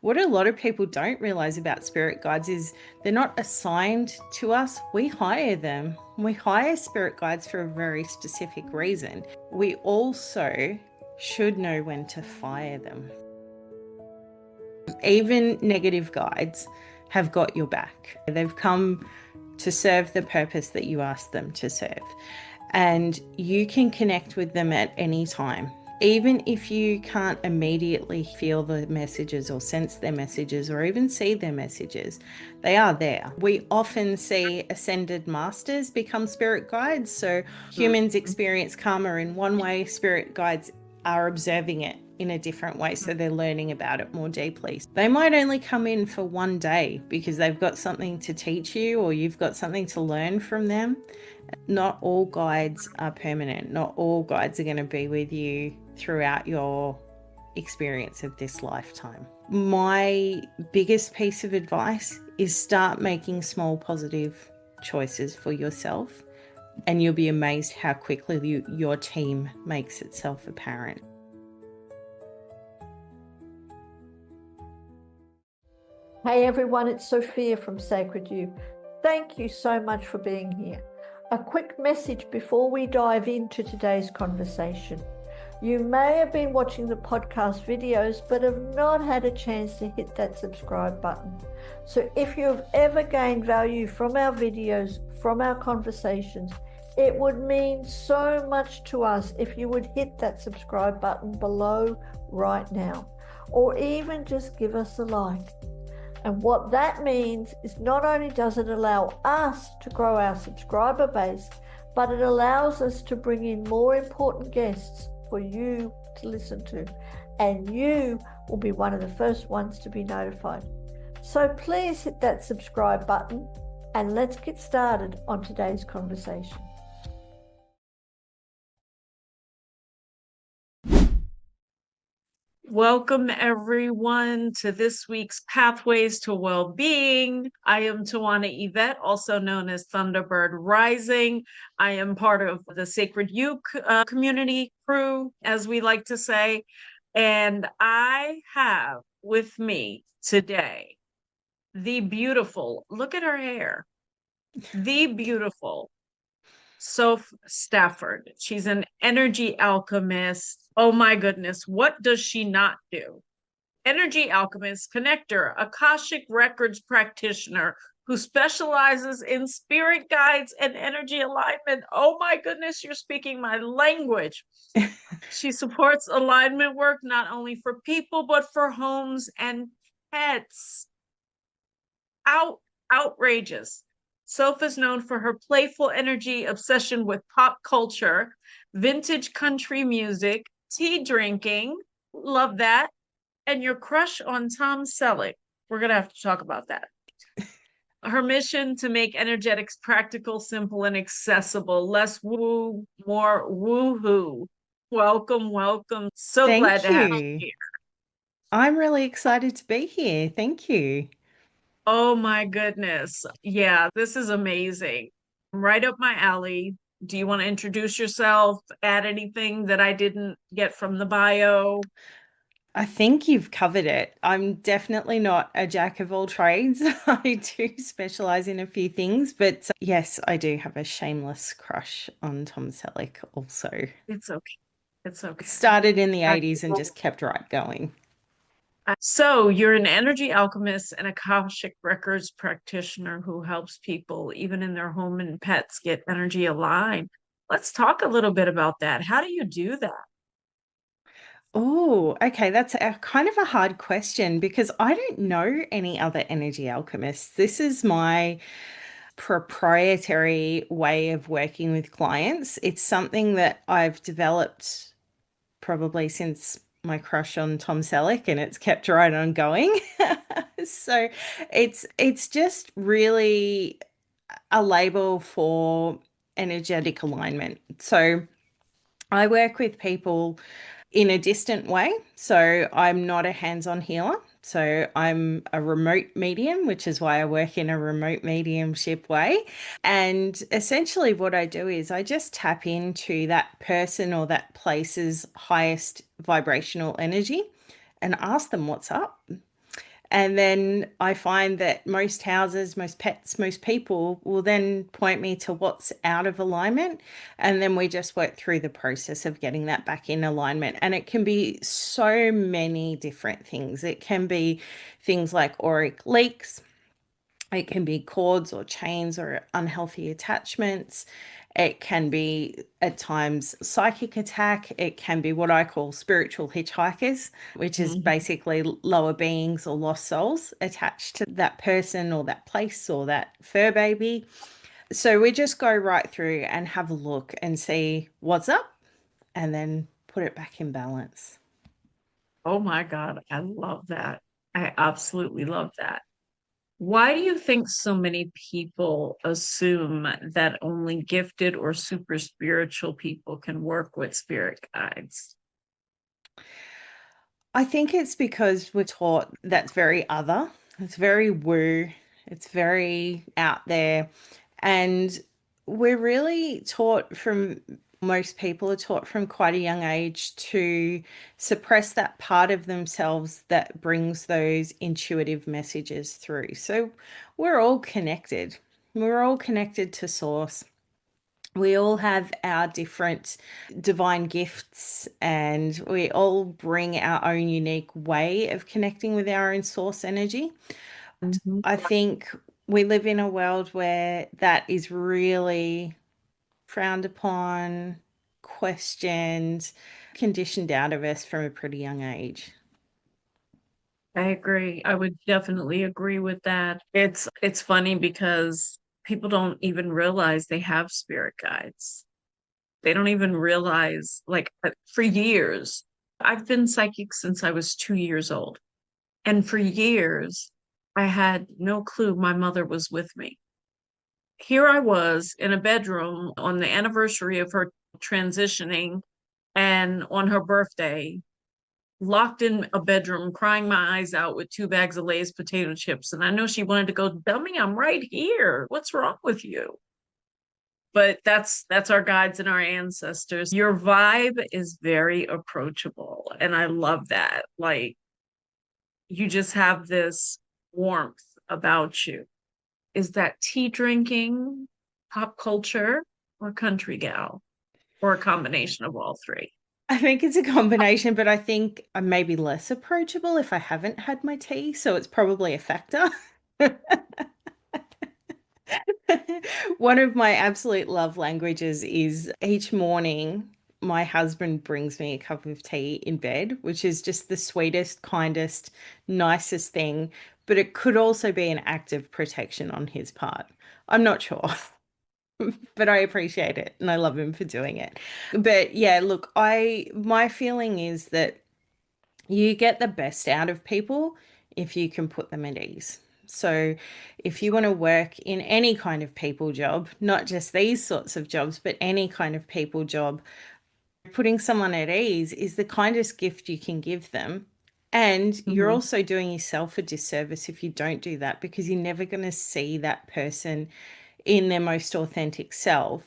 What a lot of people don't realize about spirit guides is they're not assigned to us. We hire them. We hire spirit guides for a very specific reason. We also should know when to fire them. Even negative guides have got your back. They've come to serve the purpose that you asked them to serve. And you can connect with them at any time. Even if you can't immediately feel the messages or sense their messages or even see their messages, they are there. We often see ascended masters become spirit guides. So humans experience karma in one way, spirit guides are observing it in a different way, so they're learning about it more deeply. They might only come in for one day because they've got something to teach you or you've got something to learn from them. Not all guides are permanent. Not all guides are going to be with you throughout your experience of this lifetime. My biggest piece of advice is start making small positive choices for yourself, and you'll be amazed how quickly your team makes itself apparent. Hey everyone, it's Sophia from Sacred You. Thank you so much for being here. A quick message before we dive into today's conversation. You may have been watching the podcast videos but have not had a chance to hit that subscribe button. So if you have ever gained value from our videos, from our conversations, it would mean so much to us if you would hit that subscribe button below right now, or even just give us a like. And what that means is not only does it allow us to grow our subscriber base, but it allows us to bring in more important guests for you to listen to. And you will be one of the first ones to be notified. So please hit that subscribe button and let's get started on today's conversation. Welcome everyone to this week's Pathways to Wellbeing. I am Tywanah Evette, also known as Thunderbird Rising. I am part of the Sacred You community crew, as we like to say. And I have with me today the beautiful, look at her hair, the beautiful Soph Stafford. She's an energy alchemist. Oh my goodness, what does she not do? Energy alchemist, connector, Akashic Records Practitioner who specializes in spirit guides and energy alignment. Oh my goodness, you're speaking my language. She supports alignment work not only for people, but for homes and pets. Outrageous. Soph is known for her playful energy, obsession with pop culture, vintage country music, tea drinking, love that, and your crush on Tom Selleck. We're going to have to talk about that. Her mission to make energetics practical, simple, and accessible. Less woo, more woohoo. Welcome, welcome. So glad to have you here. I'm really excited to be here. Thank you. Oh my goodness. Yeah, this is amazing. Right up my alley. Do you want to introduce yourself? Add anything that I didn't get from the bio? I think you've covered it. I'm definitely not a jack of all trades. I do specialize in a few things, but yes, I do have a shameless crush on Tom Selleck also. It's okay. It's okay. It started in the 80s and just kept right going. So you're an energy alchemist and Akashic Records practitioner who helps people, even in their home and pets, get energy aligned. Let's talk a little bit about that. How do you do that? Oh, okay. That's a kind of a hard question because I don't know any other energy alchemists. This is my proprietary way of working with clients. It's something that I've developed probably since my crush on Tom Selleck, and it's kept right on going. So it's just really a label for energetic alignment. So I work with people in a distant way. So I'm not a hands-on healer. So I'm a remote medium, which is why I work in a remote mediumship way. And essentially what I do is I just tap into that person or that place's highest vibrational energy and ask them what's up. And then I find that most houses, most pets, most people will then point me to what's out of alignment. And then we just work through the process of getting that back in alignment. And it can be so many different things. It can be things like auric leaks. It can be cords or chains or unhealthy attachments. It can be at times psychic attack. It can be what I call spiritual hitchhikers, which is Mhm. basically lower beings or lost souls attached to that person or that place or that fur baby. So we just go right through and have a look and see what's up and then put it back in balance. Oh my God, I love that. I absolutely love that. Why do you think so many people assume that only gifted or super spiritual people can work with spirit guides? I think it's because we're taught that's very other. It's very woo. It's very out there. And we're really taught from, most people are taught from quite a young age to suppress that part of themselves that brings those intuitive messages through. So we're all connected. We're all connected to source. We all have our different divine gifts and we all bring our own unique way of connecting with our own source energy. Mhm. I think we live in a world where that is really frowned upon, questioned, conditioned out of us from a pretty young age. I agree. I would definitely agree with that. It's funny because people don't even realize they have spirit guides. They don't even realize, like, for years, I've been psychic since I was 2 years old. And for years, I had no clue my mother was with me. Here I was in a bedroom on the anniversary of her transitioning and on her birthday, locked in a bedroom, crying my eyes out with 2 bags of Lay's potato chips. And I know she wanted to go, dummy, I'm right here. What's wrong with you? But that's our guides and our ancestors. Your vibe is very approachable. And I love that. Like you just have this warmth about you. Is that tea drinking, pop culture, or country gal, or a combination of all three? I think it's a combination, but I think I may be less approachable if I haven't had my tea, so it's probably a factor. One of my absolute love languages is each morning my husband brings me a cup of tea in bed, which is just the sweetest, kindest, nicest thing, but it could also be an act of protection on his part. I'm not sure. But I appreciate it and I love him for doing it. But yeah, look, my feeling is that you get the best out of people if you can put them at ease. So, if you want to work in any kind of people job, not just these sorts of jobs, but any kind of people job, putting someone at ease is the kindest gift you can give them. And you're Mhm. also doing yourself a disservice if you don't do that because you're never going to see that person in their most authentic self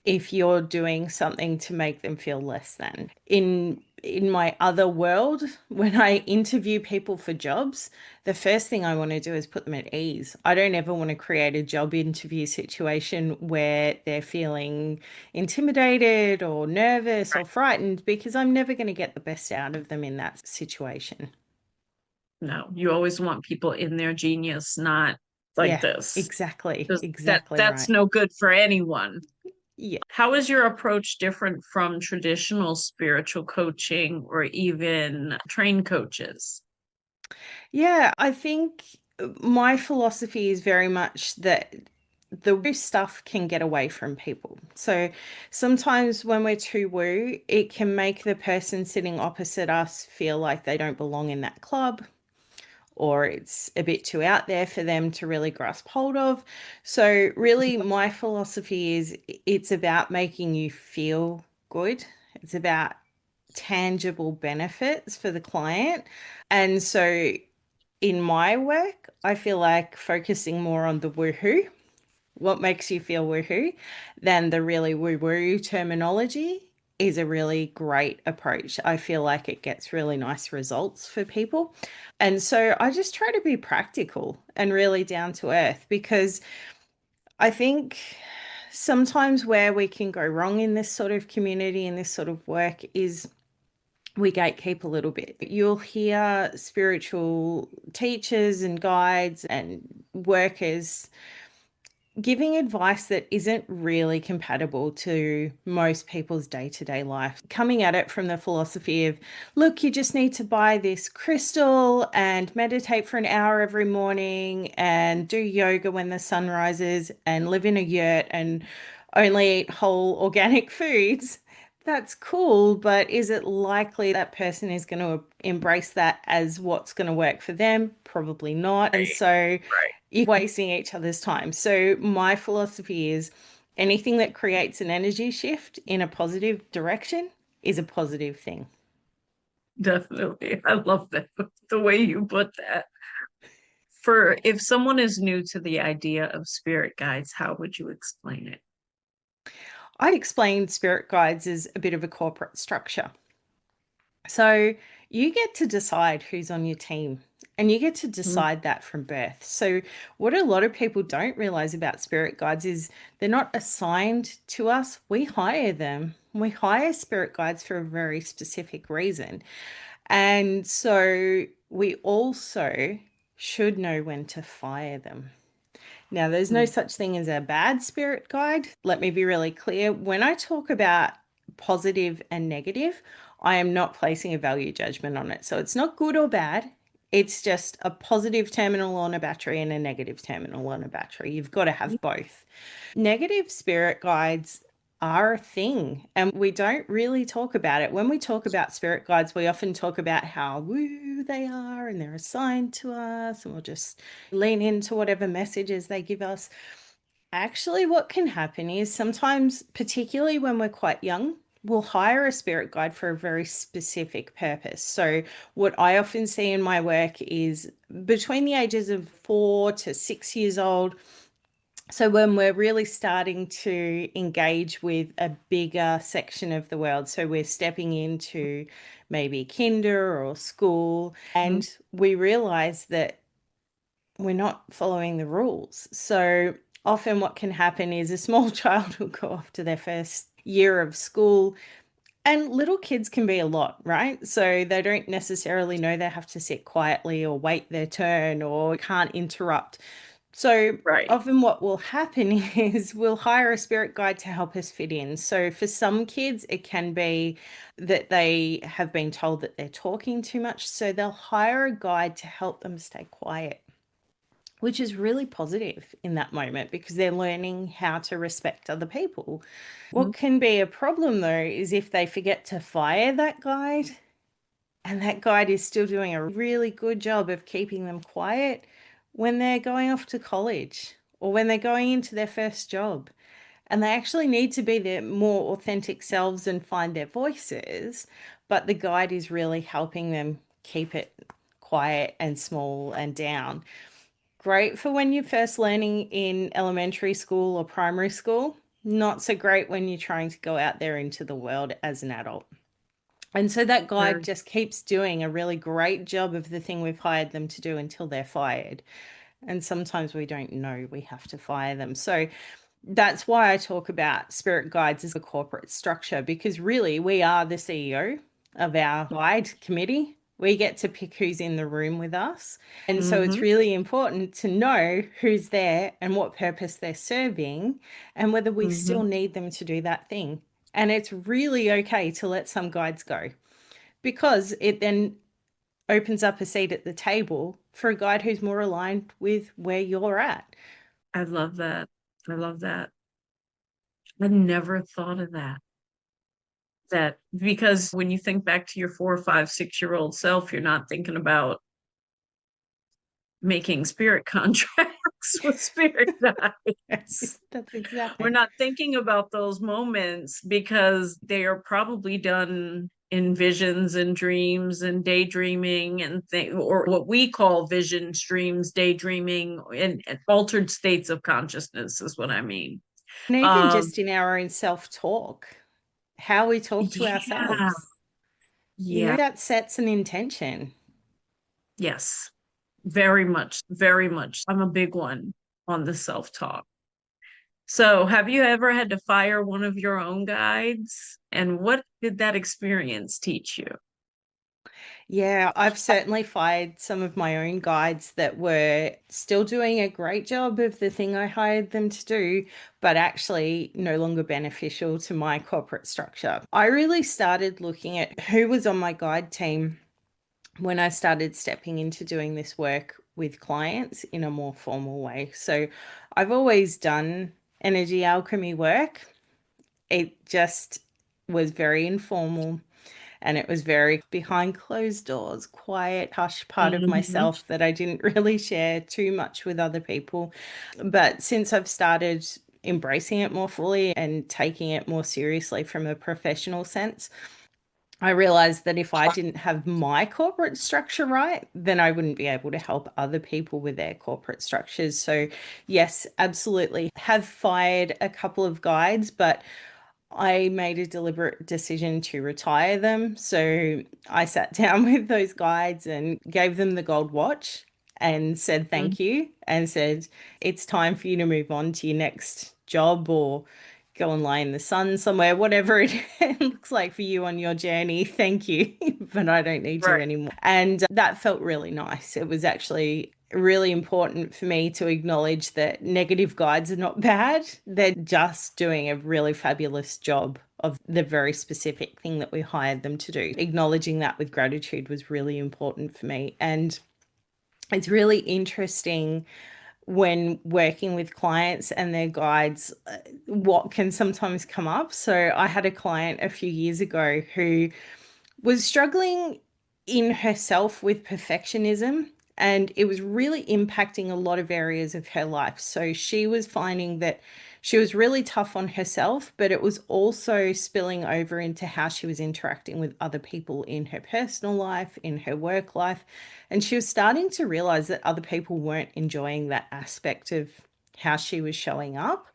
if you're doing something to make them feel less than. In my other world, when I interview people for jobs, the first thing I want to do is put them at ease. I don't ever want to create a job interview situation where they're feeling intimidated or nervous or frightened because I'm never going to get the best out of them in that situation. No, you always want people in their genius, not like Yeah, this. exactly. Because Exactly that's right. no good for anyone. Yeah. How is your approach different from traditional spiritual coaching or even trained coaches? Yeah, I think my philosophy is very much that the woo stuff can get away from people. So sometimes when we're too woo, it can make the person sitting opposite us feel like they don't belong in that club or it's a bit too out there for them to really grasp hold of. So really my philosophy is it's about making you feel good. It's about tangible benefits for the client. And so in my work, I feel like focusing more on the woohoo, what makes you feel woohoo, than the really woo woo terminology. is a really great approach. I feel like it gets really nice results for people. And so I just try to be practical and really down to earth, because I think sometimes where we can go wrong in this sort of community and this sort of work is we gatekeep a little bit. You'll hear spiritual teachers and guides and workers giving advice that isn't really compatible to most people's day-to-day life, coming at it from the philosophy of, look, you just need to buy this crystal and meditate for an hour every morning and do yoga when the sun rises and live in a yurt and only eat whole organic foods. That's cool, but is it likely that person is going to embrace that as what's going to work for them? Probably not. And so you're wasting each other's time. So my philosophy is anything that creates an energy shift in a positive direction is a positive thing. Definitely. I love that, the way you put that. For if someone is new to the idea of spirit guides, how would you explain it? I'd explain spirit guides as a bit of a corporate structure. So you get to decide who's on your team, and you get to decide that from birth. So what a lot of people don't realize about spirit guides is they're not assigned to us. We hire them. We hire spirit guides for a very specific reason. And so we also should know when to fire them. Now, there's no such thing as a bad spirit guide. Let me be really clear. When I talk about positive and negative, I am not placing a value judgment on it. So it's not good or bad. It's just a positive terminal on a battery and a negative terminal on a battery. You've got to have both. Negative spirit guides are a thing, and we don't really talk about it. When we talk about spirit guides, we often talk about how woo they are and they're assigned to us, and we'll just lean into whatever messages they give us. Actually, what can happen is sometimes, particularly when we're quite young, we'll hire a spirit guide for a very specific purpose. So what I often see in my work is between the ages of 4 to 6 years old. So when we're really starting to engage with a bigger section of the world, so we're stepping into maybe kinder or school, and we realize that we're not following the rules. So often what can happen is a small child will go off to their first year of school, and little kids can be a lot, right? So they don't necessarily know they have to sit quietly or wait their turn or can't interrupt. So often what will happen is we'll hire a spirit guide to help us fit in. So for some kids, it can be that they have been told that they're talking too much. So they'll hire a guide to help them stay quiet, which is really positive in that moment because they're learning how to respect other people. What can be a problem, though, is if they forget to fire that guide and that guide is still doing a really good job of keeping them quiet when they're going off to college or when they're going into their first job. And they actually need to be their more authentic selves and find their voices, but the guide is really helping them keep it quiet and small and down. Great for when you're first learning in elementary school or primary school. Not so great when you're trying to go out there into the world as an adult. And so that guide just keeps doing a really great job of the thing we've hired them to do until they're fired. And sometimes we don't know we have to fire them. So that's why I talk about spirit guides as a corporate structure, because really we are the CEO of our guide committee. We get to pick who's in the room with us. And so it's really important to know who's there and what purpose they're serving and whether we still need them to do that thing. And it's really okay to let some guides go, because it then opens up a seat at the table for a guide who's more aligned with where you're at. I love that. I love that. I never thought of that. That because when you think back to your 4, 5, 6-year-old self, you're not thinking about making spirit contracts with spirit guides. That's exactly. We're not thinking about those moments because they are probably done in visions and dreams and daydreaming and or what we call vision streams, daydreaming, and altered states of consciousness is what I mean. And even just in our own self-talk, how we talk to Yeah. ourselves. Yeah. That sets an intention. Yes. Very much. Very much. I'm a big one on the self-talk. So, have you ever had to fire one of your own guides? And what did that experience teach you? Yeah, I've certainly fired some of my own guides that were still doing a great job of the thing I hired them to do, but actually no longer beneficial to my corporate structure. I really started looking at who was on my guide team when I started stepping into doing this work with clients in a more formal way. So I've always done energy alchemy work. It just was very informal. And it was very behind closed doors, quiet, hush part of Mhm. myself that I didn't really share too much with other people. But since I've started embracing it more fully and taking it more seriously from a professional sense, I realized that if I didn't have my corporate structure right, then I wouldn't be able to help other people with their corporate structures. So, yes, absolutely. Have fired a couple of guides, but I made a deliberate decision to retire them. So I sat down with those guides and gave them the gold watch and said thank you and said, it's time for you to move on to your next job or go and lie in the sun somewhere, whatever it looks like for you on your journey. Thank you, but I don't need you Right. anymore. And that felt really nice. It was actually really important for me to acknowledge that negative guides are not bad. They're just doing a really fabulous job of the very specific thing that we hired them to do. Acknowledging that with gratitude was really important for me. And it's really interesting when working with clients and their guides, what can sometimes come up. So I had a client a few years ago who was struggling in herself with perfectionism, and it was really impacting a lot of areas of her life. So she was finding that she was really tough on herself, but it was also spilling over into how she was interacting with other people in her personal life, in her work life. And she was starting to realize that other people weren't enjoying that aspect of how she was showing up.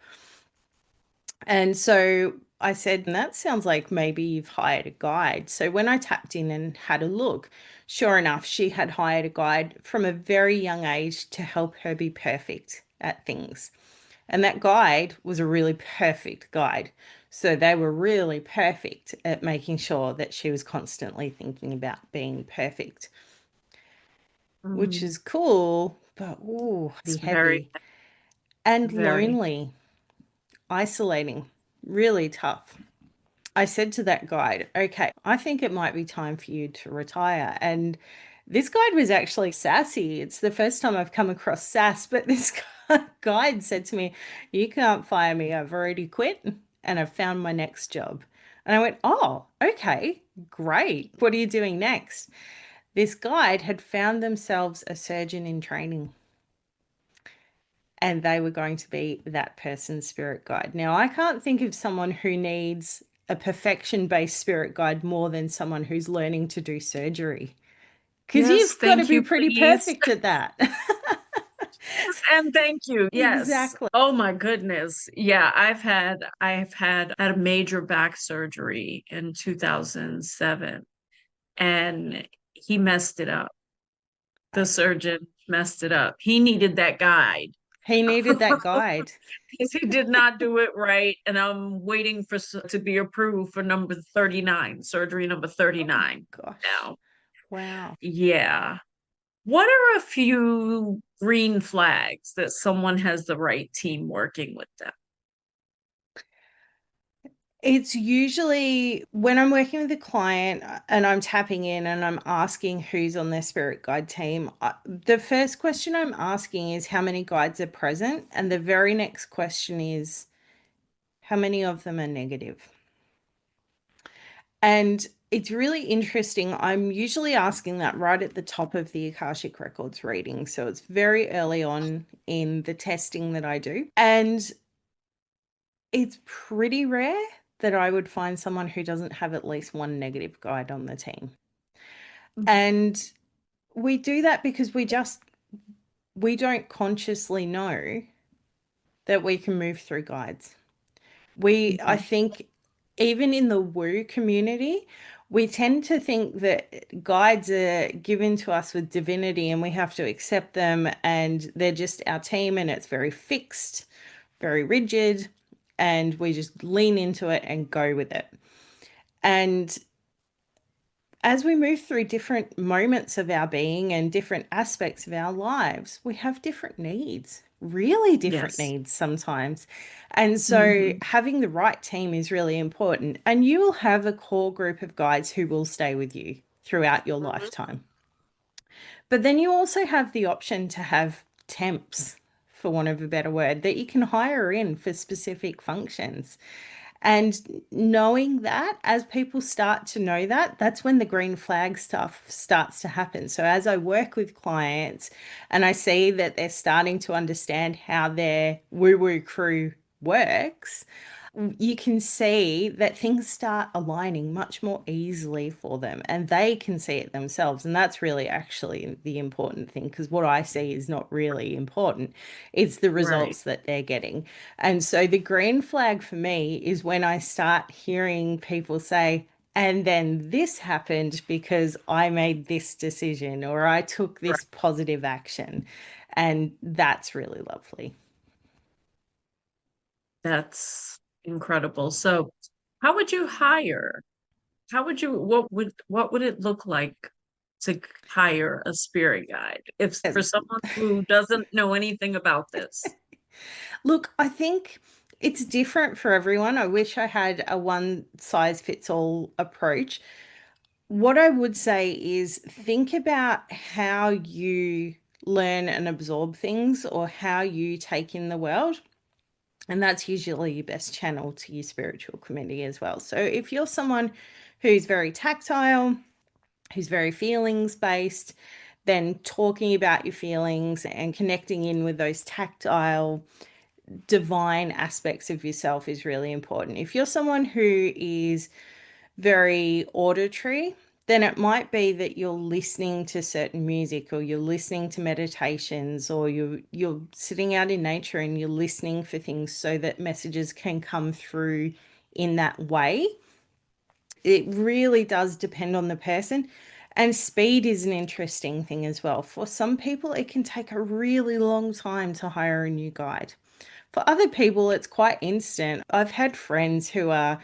And so I said, that sounds like maybe you've hired a guide. So when I tapped in and had a look, sure enough, she had hired a guide from a very young age to help her be perfect at things. And that guide was a really perfect guide. So they were really perfect at making sure that she was constantly thinking about being perfect, which Mm. is cool, but ooh, be It's very, heavy and very. lonely, isolating, really tough. I said to that guide, okay, I think it might be time for you to retire. And this guide was actually sassy. It's the first time I've come across sass, but this guide said to me, you can't fire me. I've already quit and I've found my next job. And I went, oh, okay, great. What are you doing next? This guide had found themselves a surgeon in training, and they were going to be that person's spirit guide. Now, I can't think of someone who needs a perfection based spirit guide more than someone who's learning to do surgery, because Yes, you've got to thank be you, pretty please. perfect at that. And thank you. Yes. Exactly. Oh my goodness. Yeah, I've had a major back surgery in 2007, and he messed it up. The surgeon messed it up. He needed that guide. He needed that guide. Because he did not do it right, and I'm waiting for to be approved for number 39, surgery number Oh 39 gosh. now. Wow. Yeah. What are a few green flags that someone has the right team working with them? It's usually when I'm working with a client and I'm tapping in and I'm asking who's on their spirit guide team. The first question I'm asking is how many guides are present. And the very next question is how many of them are negative. And it's really interesting. I'm usually asking that right at the top of the Akashic Records reading. So it's very early on in the testing that I do. And it's pretty rare that I would find someone who doesn't have at least one negative guide on the team. And we do that because we don't consciously know that we can move through guides. I Mhm. think even in the woo community, we tend to think that guides are given to us with divinity and we have to accept them and they're just our team and it's very fixed, very rigid, and we just lean into it and go with it. And as we move through different moments of our being and different aspects of our lives, we have different needs, really different Yes. needs sometimes. And so Mhm. having the right team is really important. And you will have a core group of guides who will stay with you throughout your Mhm. lifetime. But then you also have the option to have temps, for want of a better word, that you can hire in for specific functions. And knowing that, as people start to know that, that's when the green flag stuff starts to happen. So as I work with clients and I see that they're starting to understand how their woo-woo crew works, you can see that things start aligning much more easily for them and they can see it themselves. And that's really actually the important thing, because what I see is not really important. It's the Right. results that they're getting. And so the green flag for me is when I start hearing people say, and then this happened because I made this decision or I took Right. this positive action. And that's really lovely. That's incredible. So, how would you hire? How would you, what would it look like to hire a spirit guide if for someone who doesn't know anything about this? Look, I think it's different for everyone. I wish I had a one size fits all approach. What I would say is think about how you learn and absorb things or how you take in the world. And that's usually your best channel to your spiritual community as well. So if you're someone who's very tactile, who's very feelings based, then talking about your feelings and connecting in with those tactile divine aspects of yourself is really important. If you're someone who is very auditory, then it might be that you're listening to certain music or you're listening to meditations or you're sitting out in nature and you're listening for things so that messages can come through in that way. It really does depend on the person. And speed is an interesting thing as well. For some people, it can take a really long time to hire a new guide. For other people, it's quite instant. I've had friends who are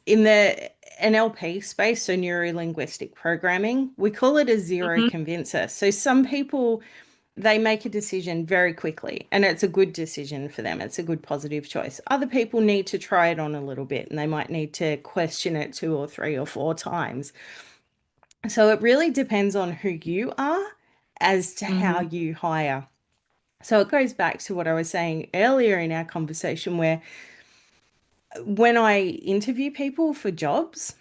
in the NLP space, so neuro linguistic programming. We call it a zero Mhm. convincer. So some people, they make a decision very quickly and it's a good decision for them. It's a good positive choice. Other people need to try it on a little bit and they might need to question it two or three or four times. So it really depends on who you are as to how Mhm. you hire. So it goes back to what I was saying earlier in our conversation, where when I interview people for jobs,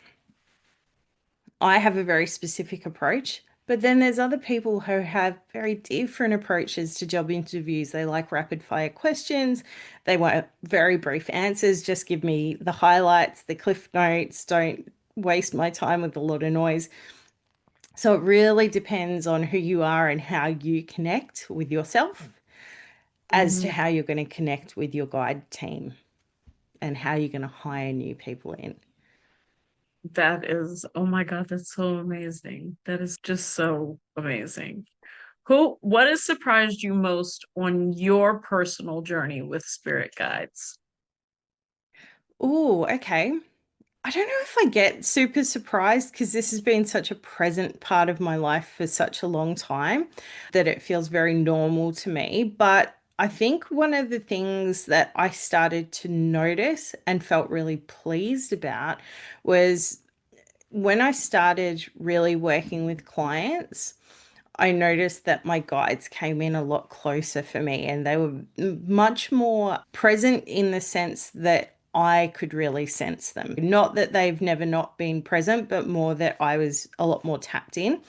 I have a very specific approach. But then there's other people who have very different approaches to job interviews. They like rapid fire questions. They want very brief answers. Just give me the highlights, the cliff notes. Don't waste my time with a lot of noise. So it really depends on who you are and how you connect with yourself as to Mhm. how you're going to connect with your guide team and how you're going to hire new people in. That is, oh my God, that's so amazing. That is just so amazing. What has surprised you most on your personal journey with spirit guides? Oh, okay. I don't know if I get super surprised because this has been such a present part of my life for such a long time that it feels very normal to me. But I think one of the things that I started to notice and felt really pleased about was when I started really working with clients. I noticed that my guides came in a lot closer for me and they were much more present in the sense that I could really sense them. Not that they've never not been present, but more that I was a lot more tapped in.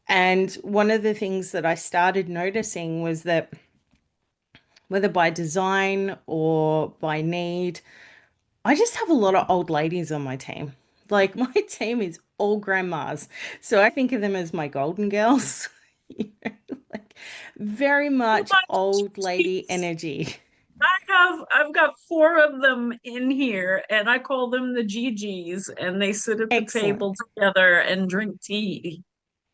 And one of the things that I started noticing was that whether by design or by need, I just have a lot of old ladies on my team. Like my team is all grandmas. So I think of them as my golden girls. You know, like very Oh much my old lady jeez. energy. I I've got 4 of them in here, and I call them the GGs, and they sit at the Excellent. table together and drink tea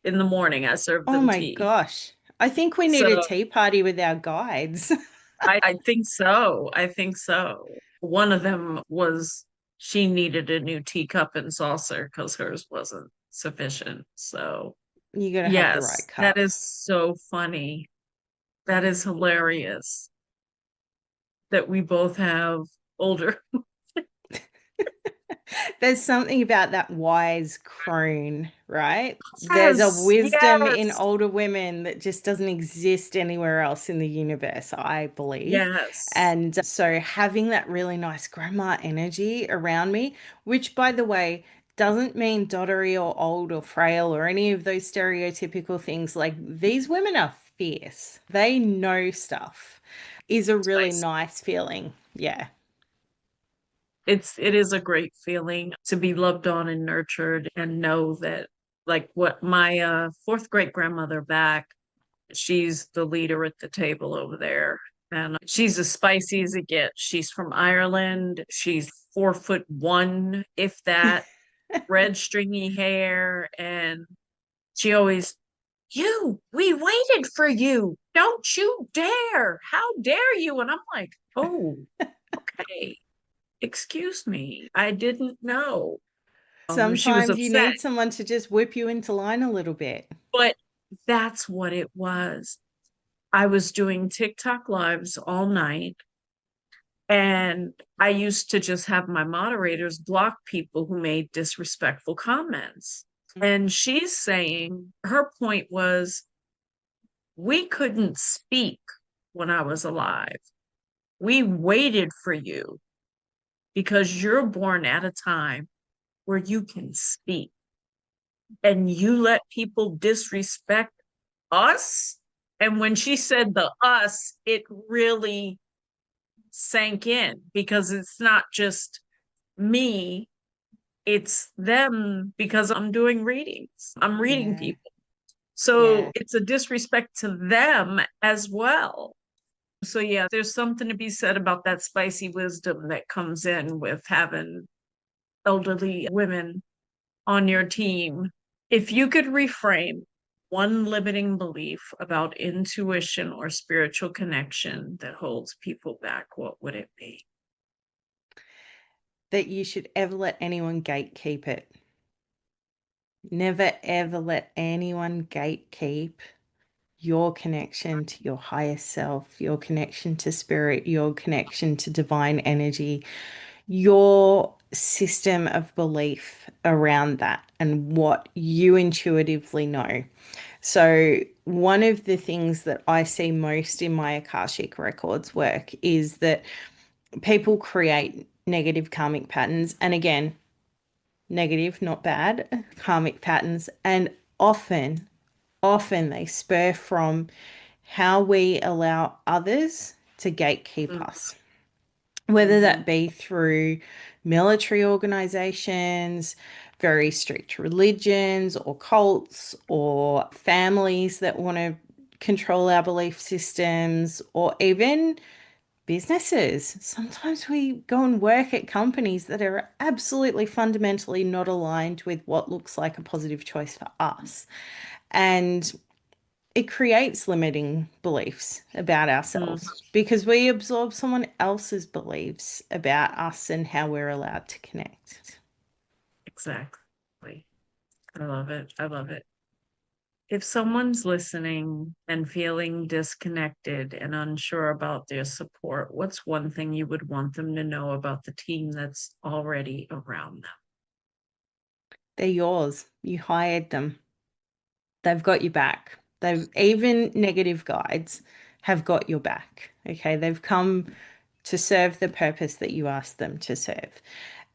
in the morning. I serve Oh them my tea. gosh. I think we need a So tea party with our guides. I think so. I think so. One of them was she needed a new teacup and saucer because hers wasn't sufficient. So You got to have the right yes, that cup. is so funny. That is hilarious that we both have older. There's something about that wise crone, right? There's a Yes, wisdom in yes, older women that just doesn't exist anywhere else in the universe, I believe. yes. And so having that really nice grandma energy around me, which by the way, doesn't mean dottery or old or frail or any of those stereotypical things. Like these women are fierce. They know stuff, is a really Nice. nice feeling. Yeah. It is a great feeling to be loved on and nurtured and know that like what my 4th great grandmother back, she's the leader at the table over there. And she's as spicy as it gets. She's from Ireland. She's 4'1", if that, red stringy hair. And she always, we waited for you. Don't you dare. How dare you? And I'm like, oh, okay. Excuse me. I didn't know. She was Sometimes you upset, need someone to just whip you into line a little bit. but that's what it was. I was doing TikTok lives all night, and I used to just have my moderators block people who made disrespectful comments. And she's saying her point was, we couldn't speak when I was alive. We waited for you because you're born at a time where you can speak, and you let people disrespect us. And when she said the us, it really sank in because it's not just me, it's them because I'm doing readings. I'm reading Yeah, people. So yeah. it's a disrespect to them as well. So yeah, there's something to be said about that spicy wisdom that comes in with having elderly women on your team. If you could reframe one limiting belief about intuition or spiritual connection that holds people back, what would it be? That you should ever let anyone gatekeep it. Never ever let anyone gatekeep your connection to your higher self, your connection to spirit, your connection to divine energy, your system of belief around that and what you intuitively know. So, one of the things that I see most in my Akashic Records work is that people create negative karmic patterns. And again, negative, not bad, karmic patterns. And often they spur from how we allow others to gatekeep us, whether Mm-hmm. that be through military organizations, very strict religions or cults, or families that want to control our belief systems, or even businesses. Sometimes we go and work at companies that are absolutely fundamentally not aligned with what looks like a positive choice for us. And it creates limiting beliefs about Mm, ourselves because we absorb someone else's beliefs about us and how we're allowed to connect. exactly. I love it. I love it. If someone's listening and feeling disconnected and unsure about their support, what's one thing you would want them to know about the team that's already around them? They're yours. You hired them. They've got your back. They've even negative guides have got your back. Okay. They've come to serve the purpose that you asked them to serve.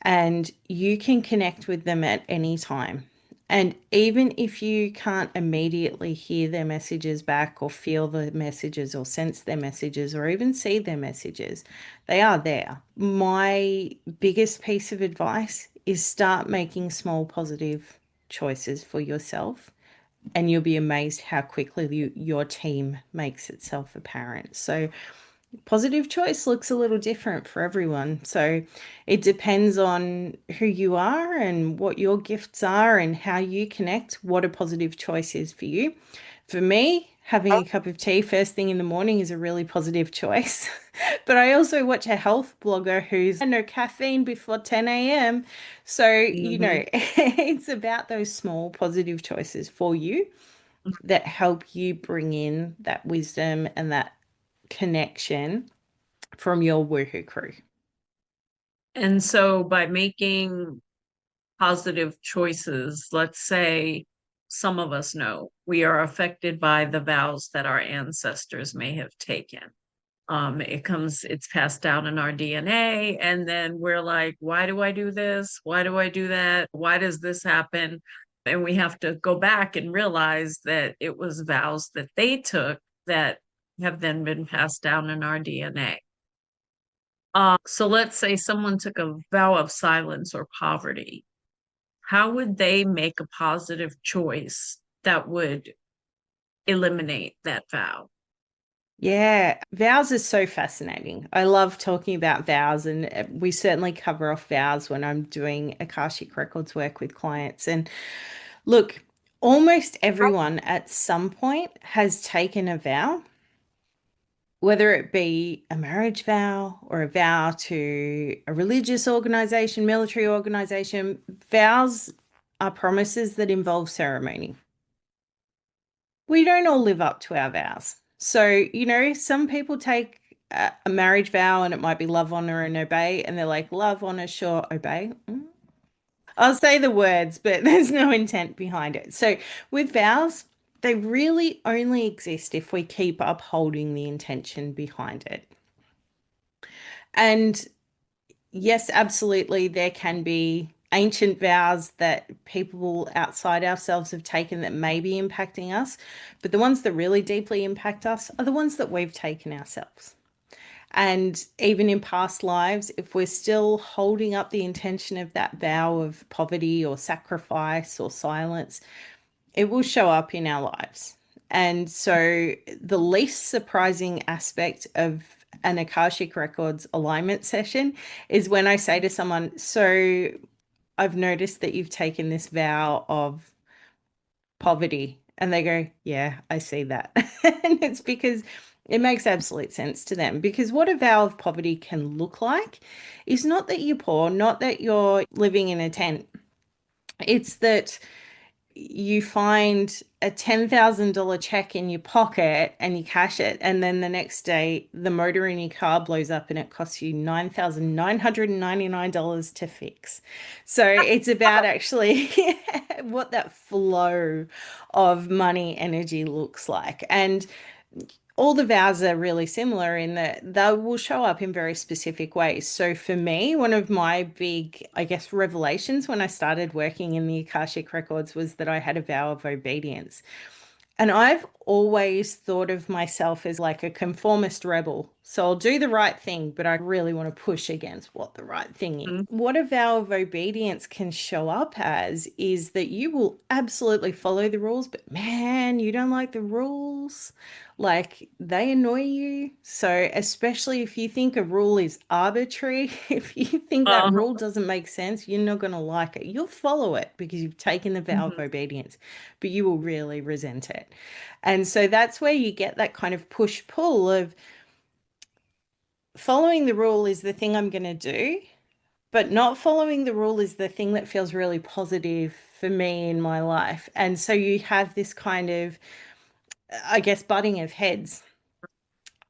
And you can connect with them at any time. And even if you can't immediately hear their messages back or feel the messages or sense their messages or even see their messages, they are there. My biggest piece of advice is start making small positive choices for yourself, and you'll be amazed how quickly your team makes itself apparent. So Positive choice looks a little different for everyone. So it depends on who you are and what your gifts are and how you connect, what a positive choice is for you. For me, having a cup of tea first thing in the morning is a really positive choice. But I also watch a health blogger who's no caffeine before 10 a.m. So, it's about those small positive choices for you that help you bring in that wisdom and that connection from your woohoo crew. And so by making positive choices, let's say some of us know we are affected by the vows that our ancestors may have taken. It's passed down in our DNA, and then we're like, why do I do this? Why do I do that? Why does this happen? And we have to go back and realize that it was vows that they took that have then been passed down in our DNA. So let's say someone took a vow of silence or poverty. How would they make a positive choice that would eliminate that vow? Yeah, vows are so fascinating. I love talking about vows, and we certainly cover off vows when I'm doing Akashic Records work with clients. And look, almost everyone at some point has taken a vow, whether it be a marriage vow or a vow to a religious organization, military organization. Vows are promises that involve ceremony. We don't all live up to our vows. So, some people take a marriage vow and it might be love, honor, and obey. And they're like, love, honor, sure, obey. I'll say the words, but there's no intent behind it. So, with vows, they really only exist if we keep upholding the intention behind it. And yes, absolutely, there can be ancient vows that people outside ourselves have taken that may be impacting us, but the ones that really deeply impact us are the ones that we've taken ourselves. And even in past lives, if we're still holding up the intention of that vow of poverty or sacrifice or silence, it will show up in our lives. And so the least surprising aspect of an Akashic Records alignment session is when I say to someone, so I've noticed that you've taken this vow of poverty. And they go, yeah, I see that. And it's because it makes absolute sense to them. Because what a vow of poverty can look like is not that you're poor, not that you're living in a tent. It's that you find a $10,000 check in your pocket and you cash it, and then the next day the motor in your car blows up and it costs you $9,999 to fix. So it's about actually what that flow of money energy looks like. And all the vows are really similar in that they will show up in very specific ways. So for me, one of my big, I guess, revelations when I started working in the Akashic Records was that I had a vow of obedience. And I've always thought of myself as like a conformist rebel. So I'll do the right thing, but I really want to push against what the right thing is. What a vow of obedience can show up as is that you will absolutely follow the rules, but man, you don't like the rules. Like they annoy you. So, especially if you think a rule is arbitrary, if you think that rule doesn't make sense, you're not going to like it. You'll follow it because you've taken the vow of obedience, but you will really resent it. And so that's where you get that kind of push pull of following the rule is the thing I'm going to do, but not following the rule is the thing that feels really positive for me in my life. And so you have this kind of, I guess, butting of heads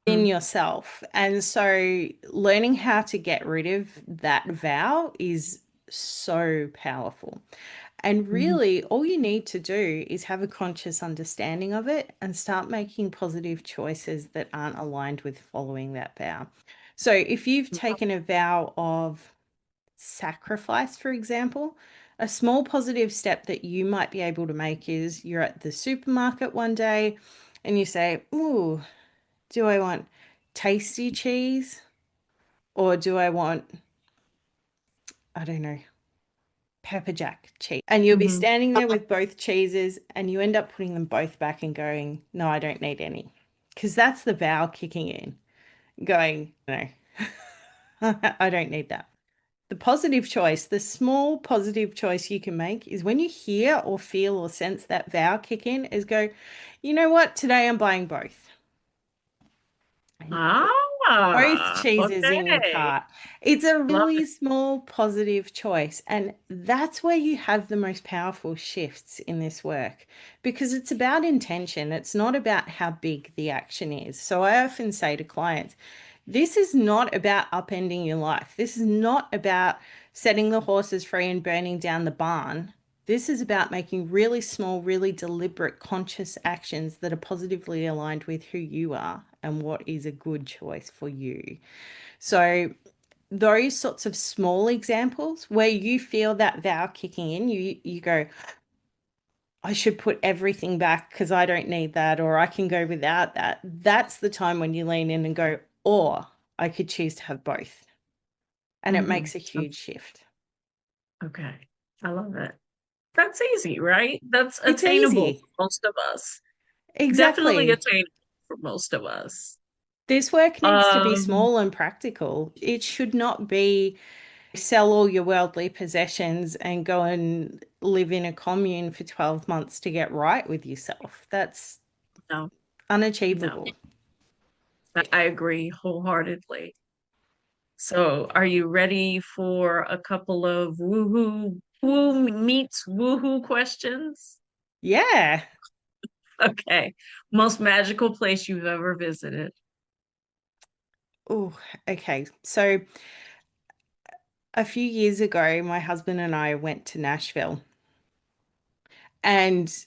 in yourself. And so learning how to get rid of that vow is so powerful. And really, all you need to do is have a conscious understanding of it and start making positive choices that aren't aligned with following that vow. So if you've taken a vow of sacrifice, for example, a small positive step that you might be able to make is you're at the supermarket one day and you say, ooh, do I want tasty cheese or do I want, I don't know, pepper jack cheese? And you'll be standing there with both cheeses and you end up putting them both back and going, no, I don't need any. Because that's the vow kicking in. going, no, I don't need that. The positive choice, the small positive choice you can make is when you hear or feel or sense that vow kick in, is go, you know what? Today I'm buying both. And both cheeses in your Okay. cart. It's a Love really it. small positive choice. And that's where you have the most powerful shifts in this work because it's about intention. It's not about how big the action is. So I often say to clients, this is not about upending your life. This is not about setting the horses free and burning down the barn. This is about making really small, really deliberate, conscious actions that are positively aligned with who you are and what is a good choice for you. So, those sorts of small examples where you feel that vow kicking in, you go, I should put everything back because I don't need that, or I can go without that. That's the time when you lean in and go, or I could choose to have both. And it makes a huge shift. Okay. I love it. That's easy, right? That's It's attainable easy. for most of us. Definitely Exactly. attainable for most of us. This work needs to be Um, small and practical. It should not be sell all your worldly possessions and go and live in a commune for 12 months to get right with yourself. That's no, no. unachievable. I agree wholeheartedly. So, are you ready for a couple of woohoo, woo meets woohoo questions? Yeah. Okay. Most magical place you've ever visited? Oh, okay. So a few years ago, my husband and I went to Nashville, and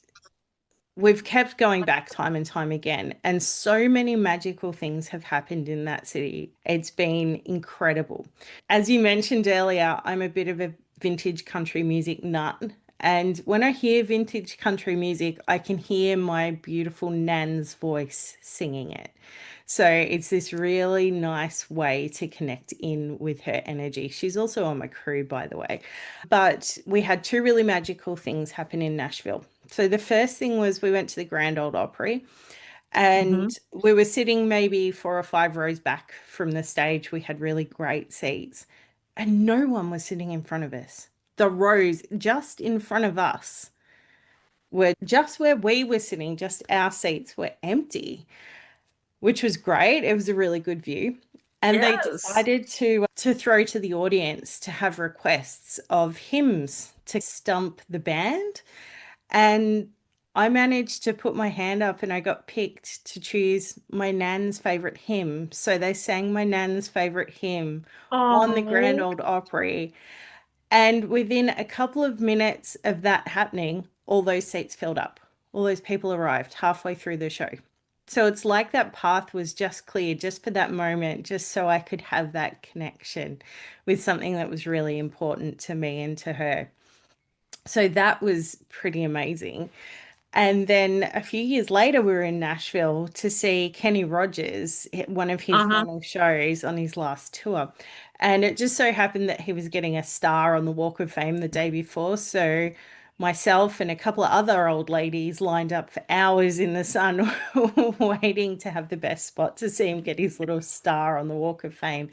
we've kept going back time and time again. And so many magical things have happened in that city. It's been incredible. As you mentioned earlier, I'm a bit of a vintage country music nut. And when I hear vintage country music, I can hear my beautiful Nan's voice singing it. So it's this really nice way to connect in with her energy. She's also on my crew, by the way. But we had two really magical things happen in Nashville. So the first thing was we went to the Grand Ole Opry Mm-hmm. and we were sitting maybe 4 or 5 rows back from the stage. We had really great seats and no one was sitting in front of us. The rows just in front of us were just where we were sitting, just our seats were empty, which was great. It was a really good view. And they Yes. decided to throw to the audience to have requests of hymns to stump the band. And I managed to put my hand up and I got picked to choose my nan's favorite hymn. So they sang my nan's favorite hymn on the Grand Oh, Ole Opry. And within a couple of minutes of that happening, all those seats filled up. All those people arrived halfway through the show. So it's like that path was just cleared just for that moment, just so I could have that connection with something that was really important to me and to her. So that was pretty amazing. And then a few years later, we were in Nashville to see Kenny Rogers, one of his uh-huh. final shows on his last tour. And it just so happened that he was getting a star on the Walk of Fame the day before. So myself and a couple of other old ladies lined up for hours in the sun waiting to have the best spot to see him get his little star on the Walk of Fame.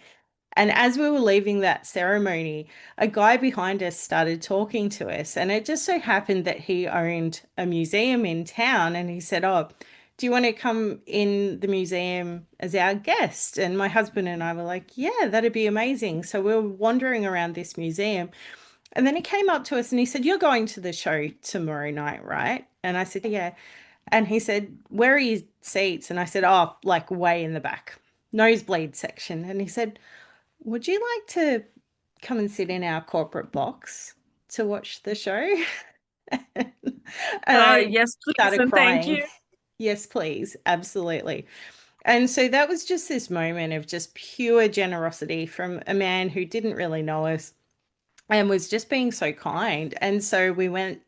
And as we were leaving that ceremony, a guy behind us started talking to us. And it just so happened that he owned a museum in town. And he said, oh, do you want to come in the museum as our guest? And my husband and I were like, yeah, that'd be amazing. So we were wandering around this museum. And then he came up to us and he said, you're going to the show tomorrow night, right? And I said, yeah. And he said, where are your seats? And I said, oh, like way in the back, nosebleed section. And he said, would you like to come and sit in our corporate box to watch the show? And I Yes, please, started and thank crying. you. Yes, please. Absolutely. And so that was just this moment of just pure generosity from a man who didn't really know us and was just being so kind. And so we went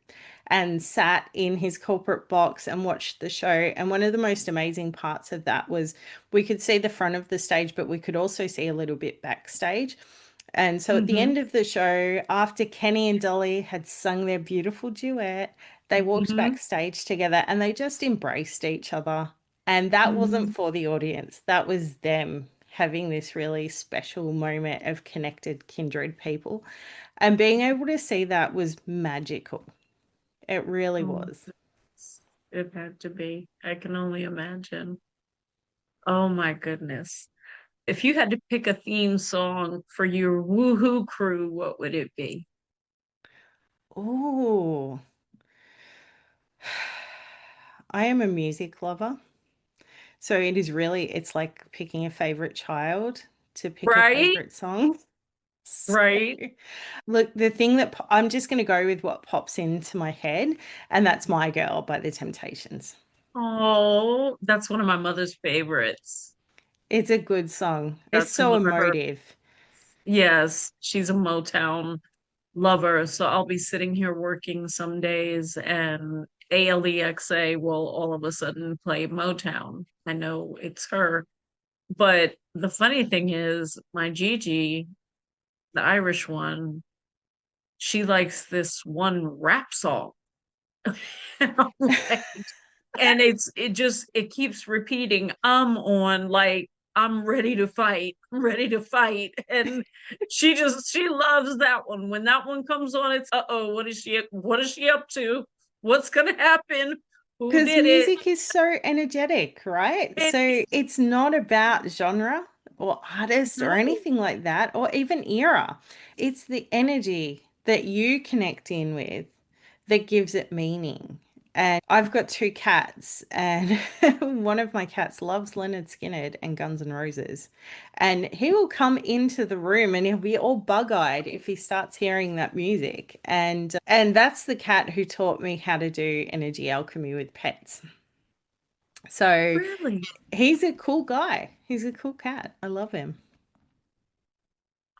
and sat in his corporate box and watched the show. And one of the most amazing parts of that was we could see the front of the stage, but we could also see a little bit backstage. And so at the Mm-hmm. end of the show, after Kenny and Dolly had sung their beautiful duet, they walked Mm-hmm. backstage together and they just embraced each other. And that wasn't Mm-hmm. for the audience, that was them having this really special moment of connected kindred people. And being able to see that was magical. It really was. It had to be. I can only imagine. Oh my goodness. If you had to pick a theme song for your woohoo crew, what would it be? Oh, I am a music lover. So it is really, it's like picking a favorite child to pick a Right? favorite song. So, Right? look, the thing that I'm just going to go with what pops into my head, and that's My Girl by The Temptations. Oh, that's one of my mother's favorites. It's a good song. It's Got to so hear her. emotive. Yes, she's a Motown lover. So I'll be sitting here working some days and ALEXA will all of a sudden play Motown. I know it's her. But the funny thing is, my Gigi, the Irish one, she likes this one rap song. And I'm like, and it keeps repeating, I'm on, like, I'm ready to fight, I'm ready to fight. And she loves that one. When that one comes on, it's what is she up to? What's gonna happen? Who Because did it? music is so energetic, right? It So it's not about genre or artist or no. anything like that, or even era. It's the energy that you connect in with that gives it meaning. And I've got two cats, and one of my cats loves Leonard Skinner and Guns N' Roses. And he will come into the room and he'll be all bug-eyed if he starts hearing that music. And that's the cat who taught me how to do energy alchemy with pets. So Really? he's a cool guy. He's a cool cat. I love him.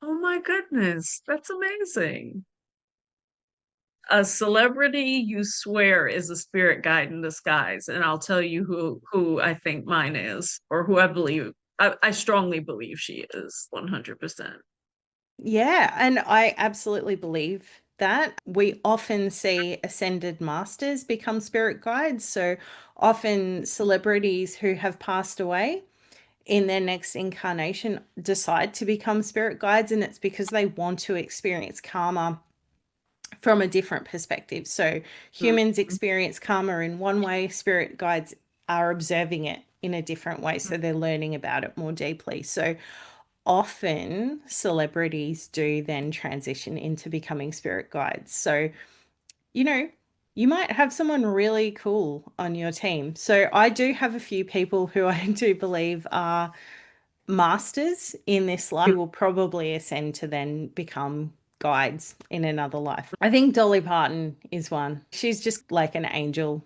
Oh my goodness, that's amazing. A celebrity you swear is a spirit guide in disguise, and I'll tell you who I think mine is, or who I strongly believe she is 100%. Yeah, and I absolutely believe that. We often see ascended masters become spirit guides. So often celebrities who have passed away in their next incarnation decide to become spirit guides, and it's because they want to experience karma from a different perspective. So humans Mhm. experience karma in one way, spirit guides are observing it in a different way. So they're learning about it more deeply. So often celebrities do then transition into becoming spirit guides. So, you know, you might have someone really cool on your team. So I do have a few people who I do believe are masters in this life who will probably ascend to then become guides in another life. I think Dolly Parton is one. She's just like an angel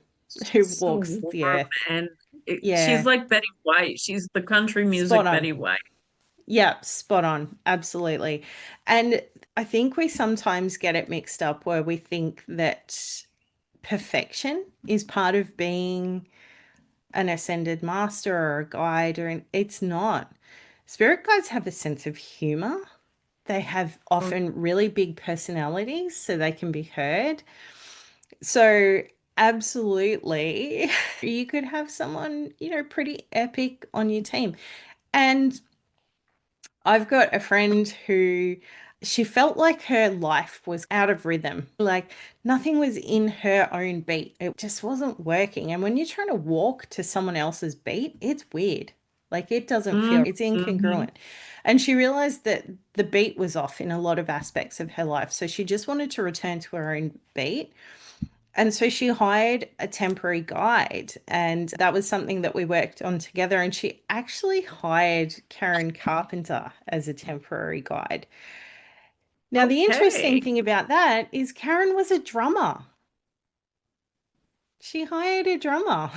who She's so walks the warm, earth. and she's Yeah, like Betty White. She's the country spot music on. Betty White. Yeah, spot on. Absolutely. And I think we sometimes get it mixed up where we think that perfection is part of being an ascended master or a guide, or it's not. Spirit guides have a sense of humor. They have Oh, often really big personalities, so they can be heard. So, absolutely, you could have someone, pretty epic on your team. And I've got a friend who she felt like her life was out of rhythm. Like nothing was in her own beat. It just wasn't working. And when you're trying to walk to someone else's beat, it's weird. Like it doesn't feel, it's mhm. incongruent. And she realized that the beat was off in a lot of aspects of her life. So she just wanted to return to her own beat. And so she hired a temporary guide, and that was something that we worked on together. And she actually hired Karen Carpenter as a temporary guide. Now, the interesting Okay. thing about that is Karen was a drummer. She hired a drummer.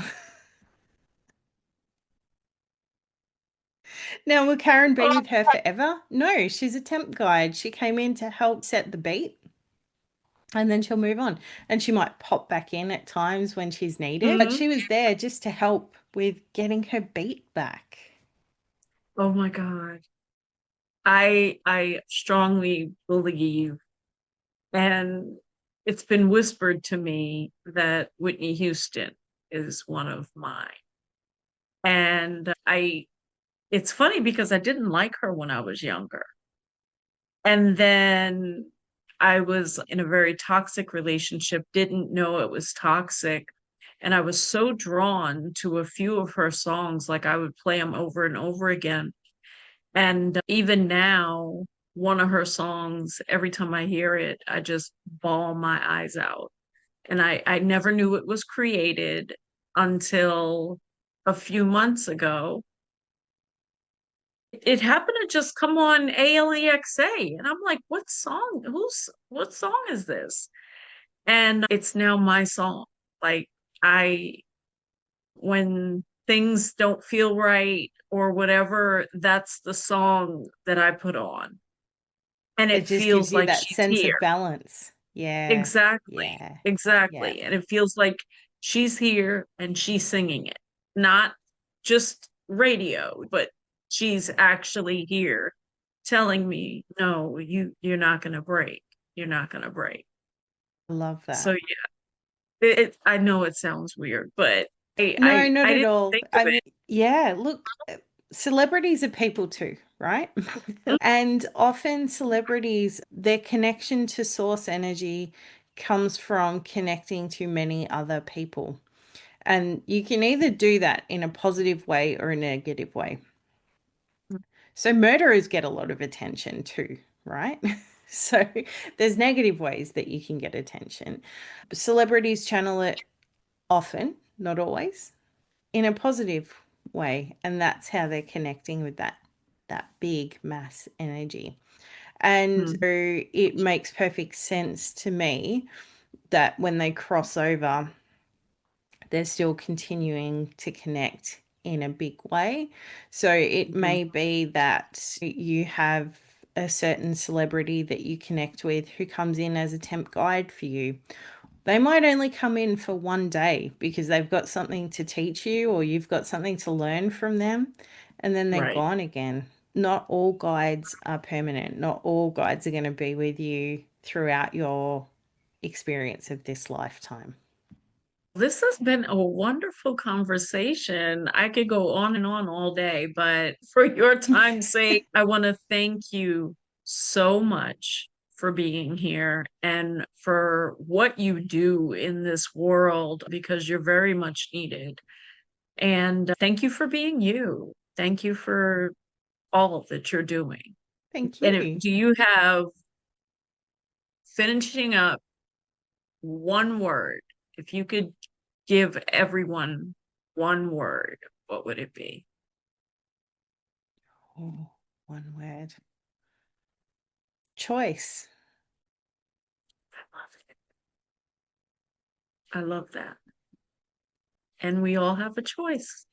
Now, will Karen be Oh, with her forever? No, she's a temp guide. She came in to help set the beat and then she'll move on. And she might pop back in at times when she's needed, but mhm. she was there just to help with getting her beat back. Oh my God. I strongly believe, and it's been whispered to me that Whitney Houston is one of mine. And it's funny because I didn't like her when I was younger. And then I was in a very toxic relationship, didn't know it was toxic. And I was so drawn to a few of her songs, like I would play them over and over again. And even now, one of her songs, every time I hear it, I just bawl my eyes out. And I never knew it was created until a few months ago. It happened to just come on ALEXA. And I'm like, what song is this? And it's now my song. Like I, when things don't feel right or whatever, that's the song that I put on. And It it just gives feels you like that she's sense here. of balance. Yeah. Exactly. Yeah. Yeah. Exactly. And it feels like she's here and she's singing it, not just radio, but she's actually here telling me, no, you're not going to break. You're not going to break. I love So that. yeah, I know it sounds weird, but No, not I at didn't all. think of I mean, it. yeah, look, celebrities are people too, right? And often celebrities, their connection to source energy comes from connecting to many other people. And you can either do that in a positive way or a negative way. So murderers get a lot of attention too, right? So there's negative ways that you can get attention. Celebrities channel it often, not always, in a positive way, and that's how they're connecting with that big mass energy. And so Mhm. it makes perfect sense to me that when they cross over, they're still continuing to connect in a big way. So it Mhm. may be that you have a certain celebrity that you connect with who comes in as a temp guide for you. They might only come in for one day because they've got something to teach you or you've got something to learn from them, and then they're Right. gone again. Not all guides are permanent. Not all guides are going to be with you throughout your experience of this lifetime. This has been a wonderful conversation. I could go on and on all day, but for your time's sake, I want to thank you so much for being here and for what you do in this world because you're very much needed. And thank you for being you. Thank you for all that you're doing. Thank And you. do you have finishing up one word? If you could give everyone one word, what would it be? Oh, one word. Choice. I love that. And we all have a choice.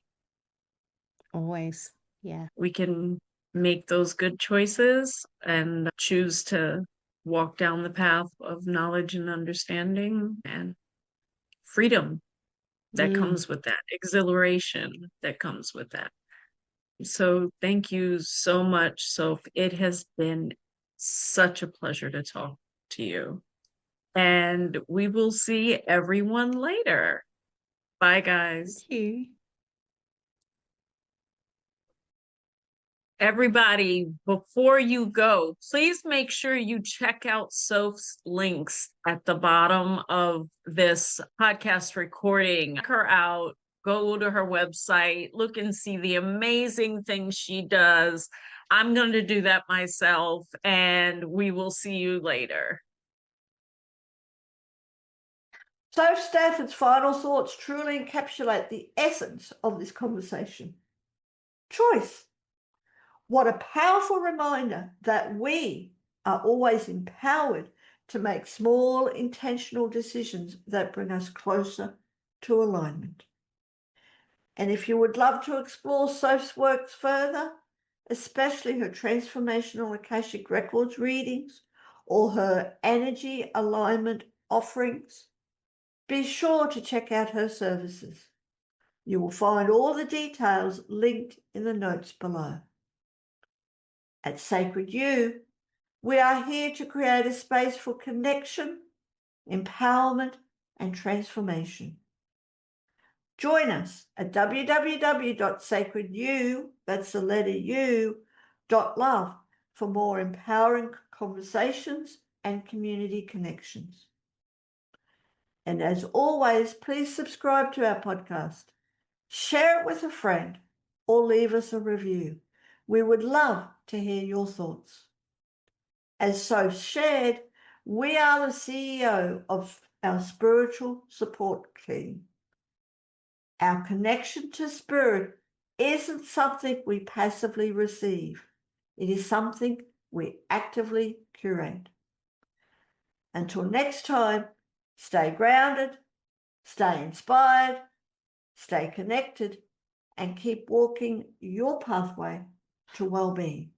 Always. Yeah. We can make those good choices and choose to walk down the path of knowledge and understanding and freedom that Mm. comes with that, exhilaration that comes with that. So thank you so much, Soph. It has been such a pleasure to talk to you. And we will see everyone later. Bye, guys. Thank you. Everybody, before you go, please make sure you check out Soph's links at the bottom of this podcast recording. Check her out, go to her website, look and see the amazing things she does. I'm going to do that myself, and we will see you later. Soph Stafford's final thoughts truly encapsulate the essence of this conversation. Choice. What a powerful reminder that we are always empowered to make small intentional decisions that bring us closer to alignment. And if you would love to explore Soph's works further, especially her transformational Akashic Records readings or her energy alignment offerings, be sure to check out her services. You will find all the details linked in the notes below. At Sacred You, we are here to create a space for connection, empowerment, and transformation. Join us at www.sacredu, that's the letter U, .love for more empowering conversations and community connections. And as always, please subscribe to our podcast, share it with a friend, or leave us a review. We would love to hear your thoughts. As Soph shared, we are the CEO of our spiritual support team. Our connection to spirit isn't something we passively receive. It is something we actively curate. Until next time, stay grounded, stay inspired, stay connected, and keep walking your pathway to well-being.